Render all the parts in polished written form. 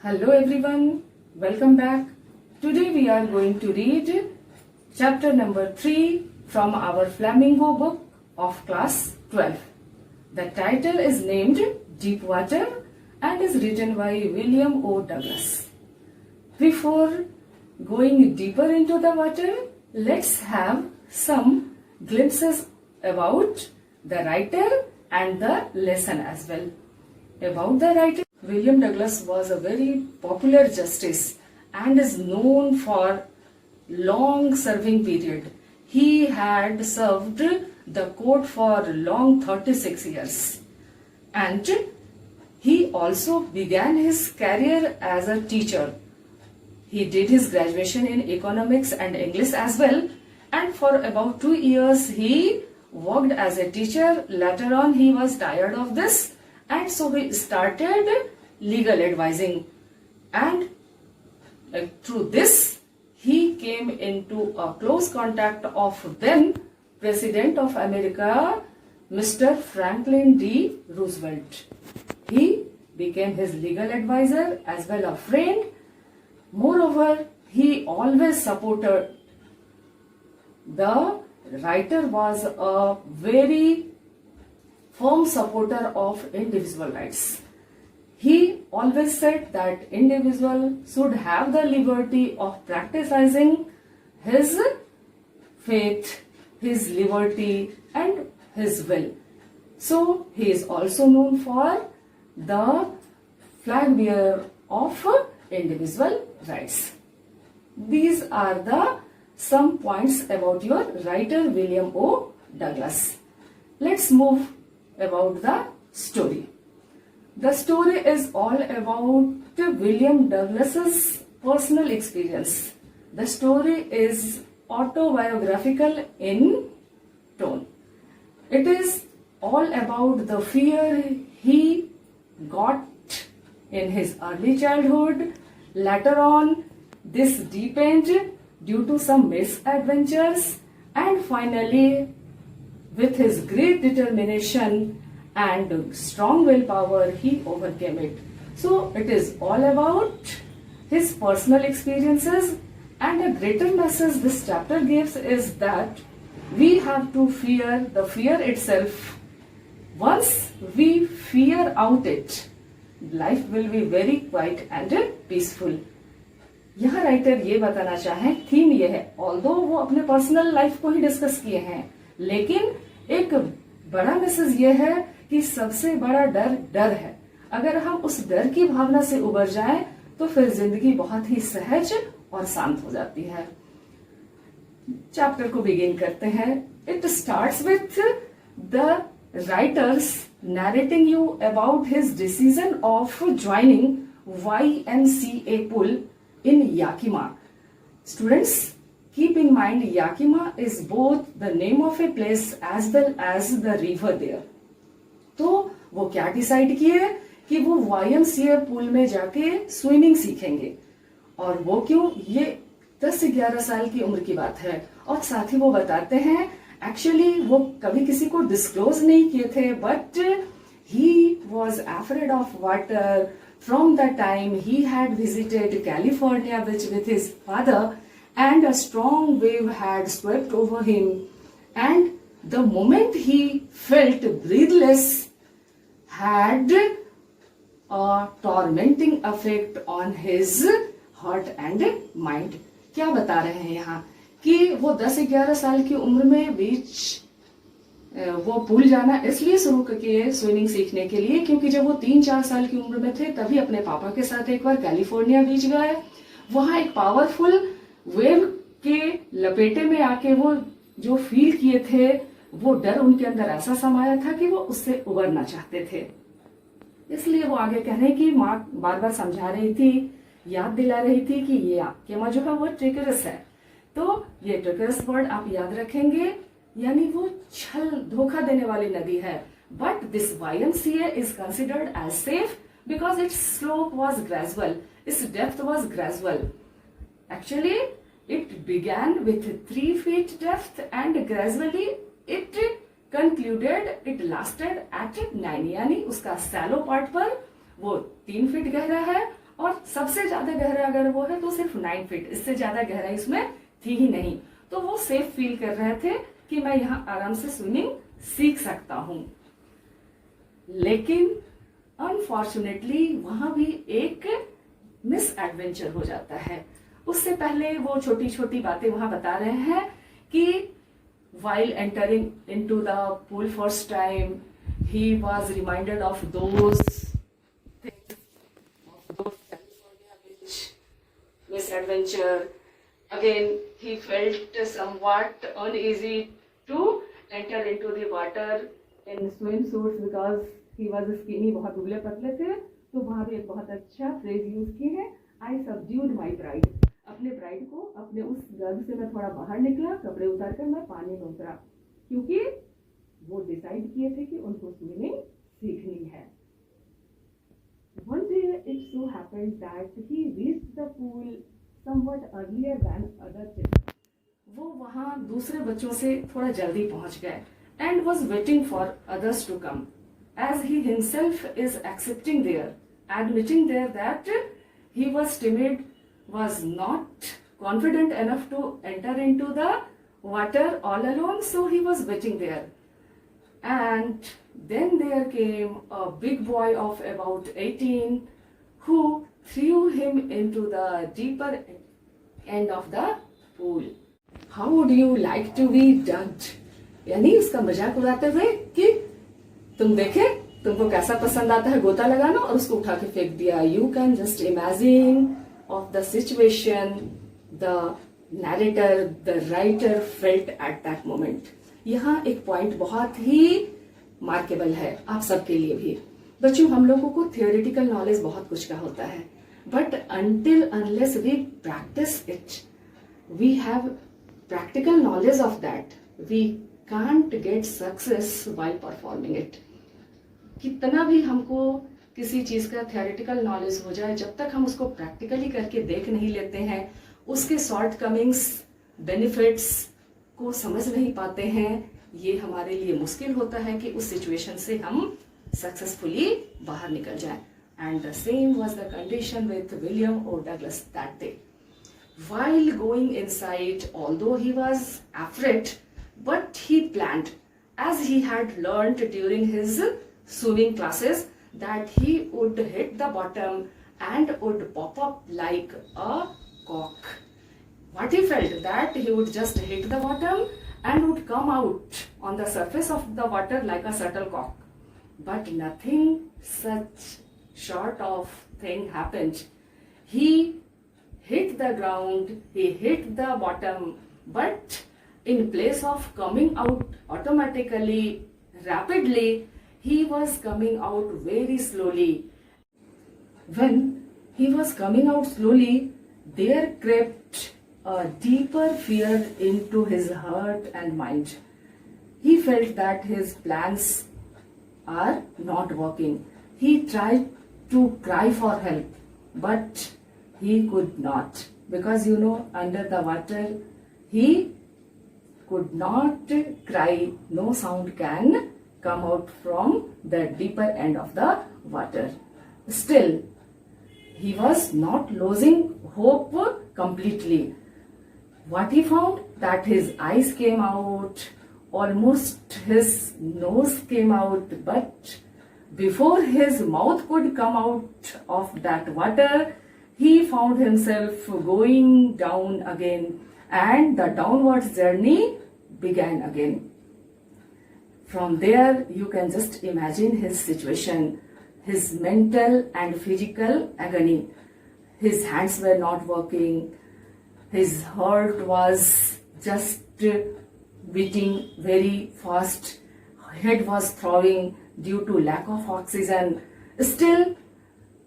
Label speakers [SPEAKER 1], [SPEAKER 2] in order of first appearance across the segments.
[SPEAKER 1] Hello everyone, welcome back. Today we are going to read chapter number 3 from our Flamingo book of class 12. The title is named Deep Water and is written by William O. Douglas. Before going deeper into the water, let's have some glimpses about the writer and the lesson as well. About the writer, William Douglas was a very popular justice and is known for long serving period. He had served the court for long 36 years and he also began his career as a teacher. He did his graduation in economics and English as well, and for about 2 years he worked as a teacher. Later on he was tired of this and so he started legal advising, and through this he came into a close contact of then President of America, Mr. Franklin D. Roosevelt. He became his legal advisor as well a friend. Moreover, he always supported. The writer was a very firm supporter of individual rights. He always said that individual should have the liberty of practicing his faith, his liberty and his will. So he is also known for the flag bearer of individual rights. These are the some points about your writer William O. Douglas. Let's move about the story. The story is all about William Douglas's personal experience. The story is autobiographical in tone. It is all about the fear he got in his early childhood. Later on, this deepened due to some misadventures, and finally, with his great determination and strong willpower, he overcame it. So it is all about his personal experiences, and a greater message this chapter gives is that we have to fear the fear itself. Once we fear out it, life will be very quiet and peaceful. यहाँ writer ये बताना चाहे, theme ये है, although वो अपने personal life को ही discuss किए हैं, लेकिन एक बड़ा मैसेज ये है कि सबसे बड़ा डर है. अगर हम उस डर की भावना से उबर जाएं तो फिर जिंदगी बहुत ही सहज और शांत हो जाती है. चैप्टर को बिगिन करते हैं. It starts with the writers narrating you about his decision of joining YMCA pool in Yakima. Students, keep in mind Yakima is both the name of a place as well as the river there. तो वो क्या decide किए कि वो YMCA pool में जाके swimming सीखेंगे. और वो क्यों, ये 10-11 साल की उम्र की बात है. और साथ ही वो बताते हैं एक्चुअली वो कभी किसी को डिस्क्लोज नहीं किए थे, but he was afraid of water from the time he had visited California with his father, and a strong wave had swept over him, and the moment he felt breathless had a tormenting effect on his heart and mind. क्या बता रहे हैं यहाँ कि वो 10-11 साल की उम्र में बीच वो पूल जाना इसलिए शुरू किए स्विमिंग सीखने के लिए क्योंकि जब वो 3-4 साल की उम्र में थे तभी अपने पापा के साथ एक बार कैलिफोर्निया बीच गए. वहां एक पावरफुल वेव के लपेटे में आके वो जो फील किए थे, वो डर उनके अंदर ऐसा समाया था कि वो उससे उबरना चाहते थे. इसलिए वो आगे कह रहे कि माँ बार बार समझा रही थी, याद दिला रही थी कि ये आपके माँ जो है वो ट्रिकरस है. तो ये ट्रिकरस वर्ड आप याद रखेंगे, यानी वो छल धोखा देने वाली नदी है. But this YMCA is considered as safe because its slope was gradual, its depth was gradual. Actually it began with 3 feet depth and gradually it concluded, it lasted at 9, यानी उसका सैलो पार्ट पर वो 3 feet गहरा है और सबसे ज्यादा गहरा अगर वो है तो सिर्फ 9 फीट, इससे ज्यादा गहराई इसमें थी ही नहीं। तो वो सेफ फील कर रहे थे कि मैं यहाँ आराम से स्विमिंग सीख सकता हूं। लेकिन अनफॉर्चुनेटली वहां भी एक मिस एडवेंचर हो जाता है। उससे पहले वो छोटी छोटी बातें वहां बता रहे हैं कि while entering into the pool first time he was reminded of those things, of those California beach misadventure. Again he felt somewhat uneasy to enter into the water in swimsuits because he was skinny, बहुत दुबले पतले थे। तो वहां भी एक बहुत अच्छा फ्रेज यूज किए हैं, आई सबड्यूड माई ब्राइड। अपने ब्राइड को, अपने उस गर्भ से मैं थोड़ा बाहर निकला, कपड़े उतारकर मैं पानी में उतरा, क्योंकि वो डिसाइड किए थे कि उनको स्विमिंग सीखनी है। One day it so happened that he reached the pool somewhat earlier than other children. वो वहां दूसरे बच्चों से थोड़ा जल्दी पहुंच गए and was waiting for others to come, as he himself is admitting there that he was timid, was not confident enough to enter into the water all alone, so he was waiting there. And then there came a big boy of about 18 who threw him into the deeper end of the pool. How would you like to be judged? यानी उसका मजाक उड़ाते हुए कि तुम देखे तुमको कैसा पसंद आता है गोता लगाना, और उसको उठा के फेंक दिया। You can just imagine of the situation the narrator, the writer felt at that moment. यहाँ एक पॉइंट बहुत ही मार्केबल है आप सबके लिए भी। बच्चों, हम लोगों को थियोरिटिकल नॉलेज बहुत कुछ का होता है, but until unless we practice it, we have practical knowledge of that, we can't get success while performing it. कितना भी हमको किसी चीज का थियोरिटिकल नॉलेज हो जाए, जब तक हम उसको प्रैक्टिकली करके देख नहीं लेते हैं, उसके शॉर्ट कमिंग्स, बेनिफिट्स को समझ नहीं पाते हैं, ये हमारे लिए मुश्किल होता है कि उस सिचुएशन से हम सक्सेसफुली बाहर निकल जाएं। And the same was the condition with William O Douglas that day. While going inside, although he was afraid, but he planned, as he had learned during his swimming classes, that he would hit the bottom and would pop up like a cork. What he felt, that he would just hit the bottom and would come out on the surface of the water like a shuttlecock. But nothing such short of thing happened. He hit the ground, he hit the bottom, but in place of coming out automatically, rapidly, he was coming out very slowly. When he was coming out slowly, there crept a deeper fear into his heart and mind. He felt that his plans are not working. He tried to cry for help, but he could not, because under the water he could not cry. No sound can come out from the deeper end of the water. Still, he was not losing hope completely. What he found, that his eyes came out, almost his nose came out, but before his mouth could come out of that water, he found himself going down again, and the downwards journey began again. From there, you can just imagine his situation, his mental and physical agony. His hands were not working, his heart was just beating very fast, head was throbbing due to lack of oxygen. Still,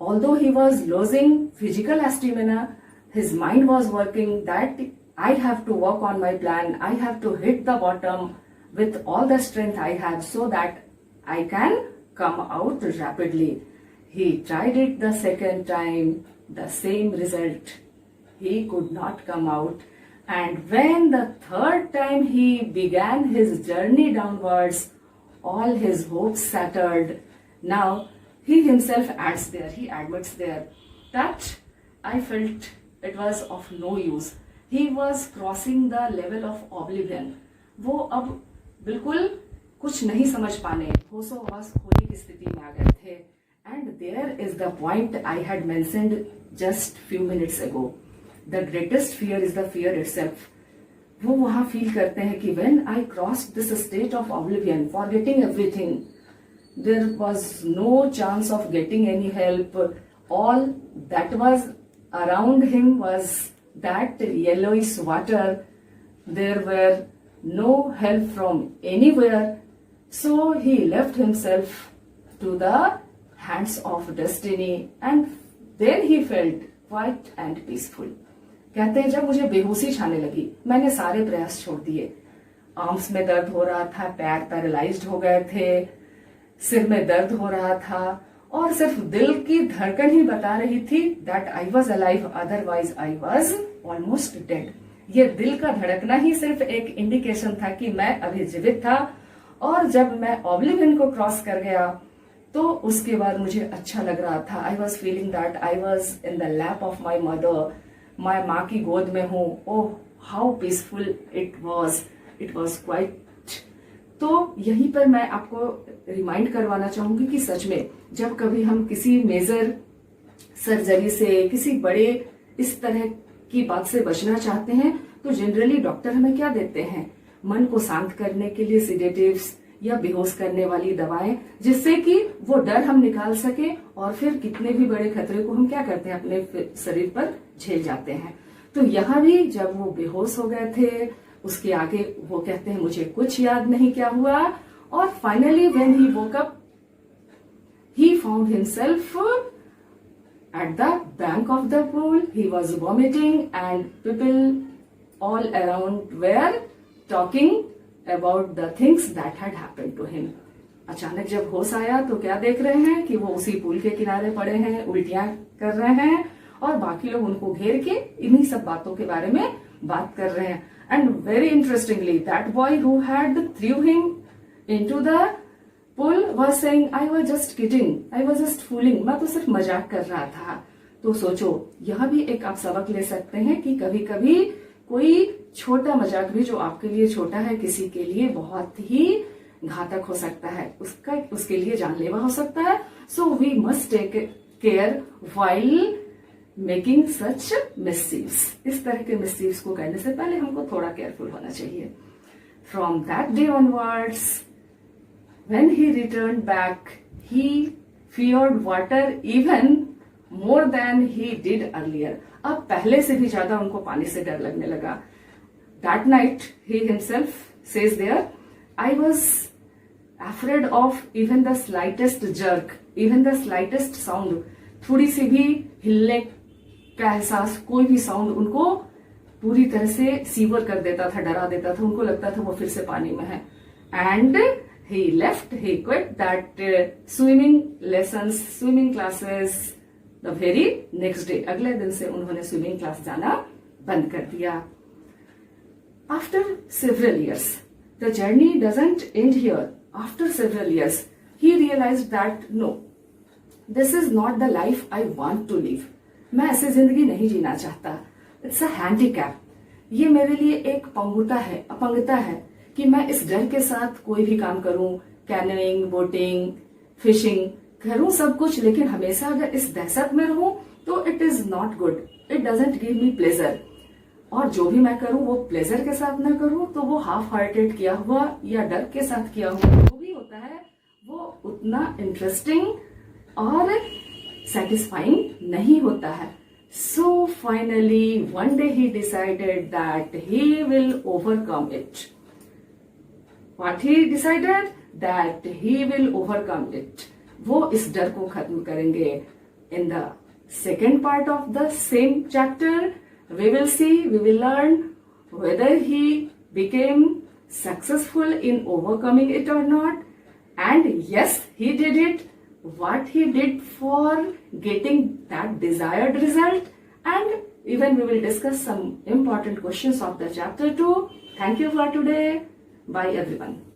[SPEAKER 1] although he was losing physical stamina, his mind was working that I have to work on my plan, I have to hit the bottom with all the strength I have so that I can come out rapidly. He tried it the second time, the same result. He could not come out. And when the third time he began his journey downwards, all his hopes shattered. Now, he himself adds there, he admits there, that I felt it was of no use. He was crossing the level of oblivion. वो अब बिल्कुल कुछ नहीं समझ पाने, होशोहवास खोने की स्थिति में आ गए थे. And there is the point I had mentioned just few minutes ago. The greatest fear is the fear itself. वो वहां फील करते हैं कि when I crossed this state of oblivion, forgetting everything, there was no chance of getting any help. All that was around him was that yellowish water. There were no help from anywhere. So he left himself to the hands of destiny and then he felt quiet and peaceful. कहते हैं जब मुझे बेहोशी छाने लगी मैंने सारे प्रयास छोड़ दिए. आर्म्स में दर्द हो रहा था, पैर पैरालाइज्ड हो गए थे, सिर में दर्द हो रहा था और सिर्फ दिल की धड़कन ही बता रही थी that I was alive, otherwise I was almost dead. ये दिल का धड़कना ही सिर्फ एक इंडिकेशन था कि मैं अभी जीवित था. और जब मैं ऑब्लिवियन को क्रॉस कर गया तो उसके बाद मुझे अच्छा लग रहा था. I was feeling that I was in the lap of my mother. मैं माँ की गोद में हूँ. Oh how peaceful it was quite. तो यहीं पर मैं आपको रिमाइंड करवाना चाहूंगी कि सच में जब कभी हम किसी मेजर सर्जरी से, किसी बड़े इस तरह की बात से बचना चाहते हैं तो जनरली डॉक्टर हमें क्या देते हैं, मन को शांत करने के लिए सिडेटिव्स या बेहोश करने वाली दवाएं, जिससे कि वो डर हम निकाल सके और फिर कितने भी बड़े खतरे को हम क्या करते हैं अपने शरीर पर झेल जाते हैं. तो यहाँ भी जब वो बेहोश हो गए थे उसके आगे वो कहते हैं मुझे कुछ याद नहीं क्या हुआ. और finally when he woke up he found himself at the bank of the pool. He was vomiting and people all around were talking about the things that had happened to him. अचानक जब होश आया तो क्या देख रहे हैं कि वो उसी पुल के किनारे पड़े हैं, उल्टियां कर रहे हैं और बाकी लोग उनको घेर के इन्हीं सब बातों के बारे में बात कर रहे हैं. And very interestingly that boy who had threw him into the pool was saying I was just kidding, I was just fooling. मैं तो सिर्फ मजाक कर रहा था. तो सोचो यह भी एक आप सबक ले सकते हैं कि कभी कभी कोई छोटा मजाक भी जो आपके लिए छोटा है किसी के लिए बहुत ही घातक हो सकता है, उसके लिए जानलेवा हो सकता है. So we must take care while making such मिसचीव्स. इस तरह के मिसचीव्स को करने से पहले हमको थोड़ा केयरफुल होना चाहिए. From that day onwards when he returned back he feared water even more than he did earlier. अब पहले से भी ज्यादा उनको पानी से डर लगने लगा. That night he himself says there, I was afraid of even the slightest jerk, even the slightest sound. थोड़ी सी भी हिलने का एहसास, कोई भी साउंड उनको पूरी तरह से सीवर कर देता था, डरा देता था. उनको लगता था वो फिर से पानी में है. And he quit that swimming lessons, swimming classes the very next day. अगले दिन से उन्होंने स्विमिंग क्लास जाना बंद कर दिया. After several years, the journey doesn't end here. After several years, he realized that no, this is not the life I want to live. मैं ऐसी जिंदगी नहीं जीना चाहता. It's a handicap. ये मेरे लिए एक अपंगता है कि मैं इस डर के साथ कोई भी काम करूं, कैनोइंग, बोटिंग, फिशिंग करूं सब कुछ, लेकिन हमेशा अगर इस दहशत में रहूं तो it is not good. It doesn't give me pleasure. और जो भी मैं करूं वो प्लेजर के साथ ना करूं तो वो हाफ हार्टेड किया हुआ या डर के साथ किया हुआ जो भी होता है वो उतना इंटरेस्टिंग और सेटिस्फाइंग नहीं होता है. So finally one day he decided that he will overcome it. What he decided that he will overcome it. वो इस डर को खत्म करेंगे. In the second part of the same chapter, we will see, we will learn whether he became successful in overcoming it or not. And yes, he did it. What he did for getting that desired result. And even we will discuss some important questions of the chapter 2. Thank you for today. Bye everyone.